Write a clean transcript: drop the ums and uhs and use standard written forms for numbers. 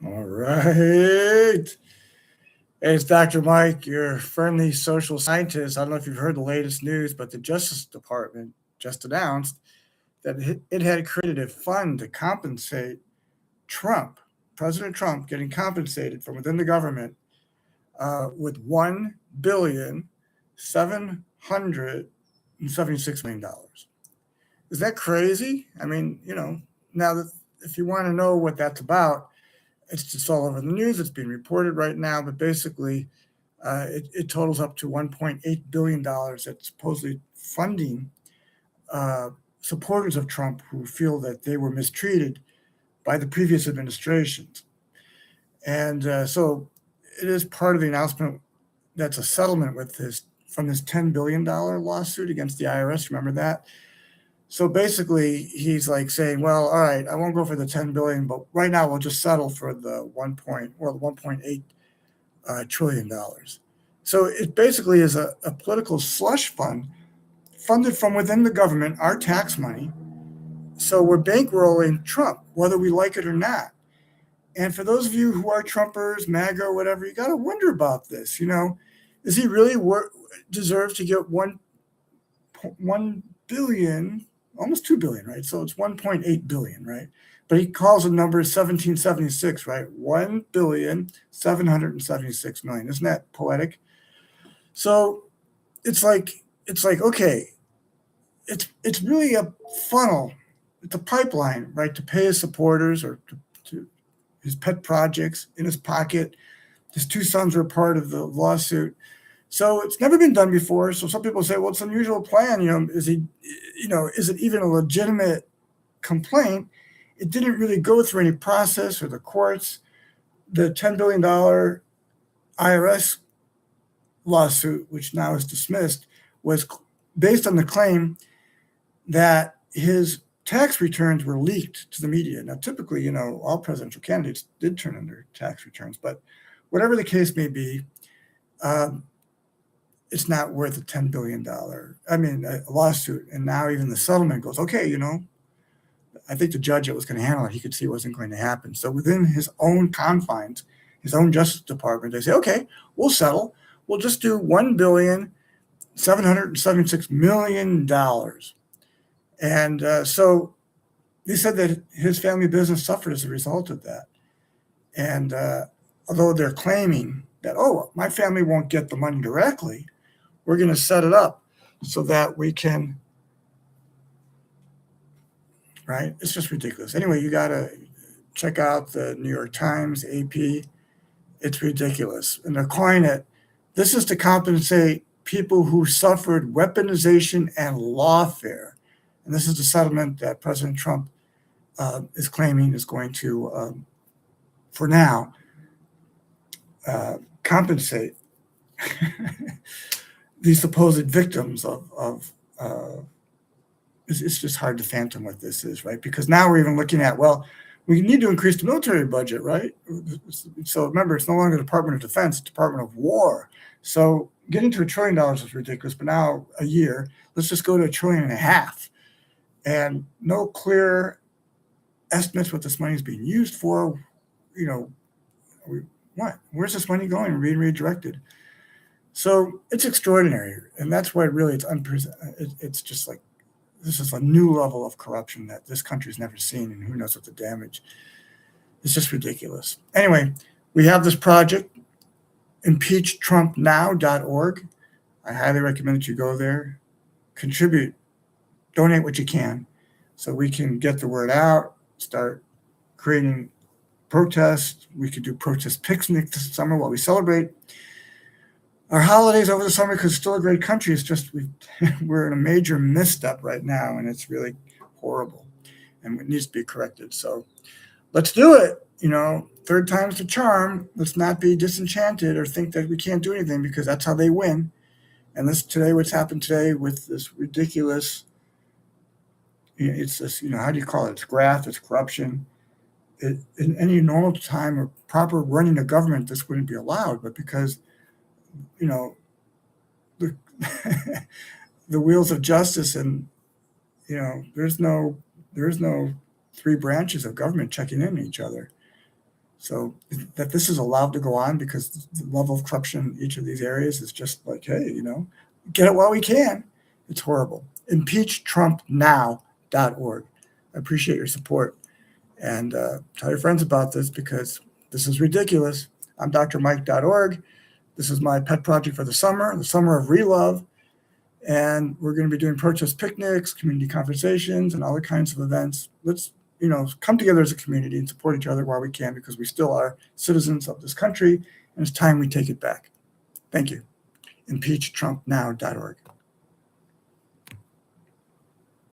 All right. Hey, it's Dr. Mike, your friendly social scientist. I don't know if you've heard the latest news, but the Justice Department just announced that it had created a fund to compensate Trump, President Trump, getting compensated from within the government with $1,776,000,000. Is that crazy? I mean, now that if you want to know what that's about, it's just all over the news. It's being reported right now, but basically, it totals up to $1.8 billion that's supposedly funding uh, supporters of Trump who feel that they were mistreated by the previous administrations. And so it is part of the announcement that's a settlement with this from this $10 billion lawsuit against the IRS. Remember that? So basically, he's like saying, "Well, all right, I won't go for the 10 billion, but right now we'll just settle for the 1.8 trillion dollars." So it basically is a political slush fund funded from within the government, our tax money. So we're bankrolling Trump, whether we like it or not. And for those of you who are Trumpers, MAGA, or whatever, you got to wonder about this. Is he really deserve to get 1 billion, almost 2 billion, right? So it's 1.8 billion, right? But he calls the number 1776, right? 1,776,000,000. Isn't that poetic? So it's like okay, it's really a funnel, it's a pipeline, right, to pay his supporters or to his pet projects in his pocket. His two sons were part of the lawsuit. So it's never been done before. So some people say, well, it's an unusual plan. Is it even a legitimate complaint? It didn't really go through any process or the courts. The $10 billion IRS lawsuit, which now is dismissed, was based on the claim that his tax returns were leaked to the media. Now, typically, all presidential candidates did turn in their tax returns, but whatever the case may be, um, it's not worth a $10 billion, a lawsuit. And now even the settlement goes, okay, I think the judge that was going to handle it, he could see it wasn't going to happen. So within his own confines, his own Justice Department, they say, okay, we'll settle. We'll just do $1,776,000,000. And so they said that his family business suffered as a result of that. And although they're claiming that, oh, my family won't get the money directly, we're going to set it up so that we can, right? It's just ridiculous. Anyway, you got to check out the New York Times, AP. It's ridiculous. And they're calling it, this is to compensate people who suffered weaponization and lawfare. And this is the settlement that President Trump is claiming is going to, for now, compensate these supposed victims of it's just hard to fathom what this is, right? Because now we're even looking at, well, we need to increase the military budget, right? So remember, it's no longer the Department of Defense, it's Department of War. So getting to $1 trillion is ridiculous, but now a year, let's just go to $1.5 trillion. And no clear estimates what this money is being used for. What? Where's this money going? Being redirected. So it's extraordinary, and that's why really it's unprecedented. It's just like this is a new level of corruption that this country's never seen, and who knows what the damage. It's just ridiculous. Anyway, we have this project, impeachtrumpnow.org. I highly recommend that you go there, contribute, donate what you can, so we can get the word out, start creating protests. We could do protest picnics this summer while we celebrate our holidays over the summer, because it's still a great country. It's just we're in a major misstep right now, and it's really horrible, and it needs to be corrected. So let's do it. Third time's the charm. Let's not be disenchanted or think that we can't do anything, because that's how they win. And what's happened today with this ridiculous, it's this, how do you call it? It's graft, it's corruption. In any normal time or proper running of government, this wouldn't be allowed. But because the, the wheels of justice, and there's no three branches of government checking in each other. So that this is allowed to go on because the level of corruption in each of these areas is just like, hey, get it while we can. It's horrible. ImpeachTrumpNow.org. I appreciate your support. And tell your friends about this because this is ridiculous. I'm drmike.org. This is my pet project for the summer of relove. And we're going to be doing protest picnics, community conversations, and other kinds of events. Let's, come together as a community and support each other while we can because we still are citizens of this country, and it's time we take it back. Thank you. ImpeachTrumpNow.org.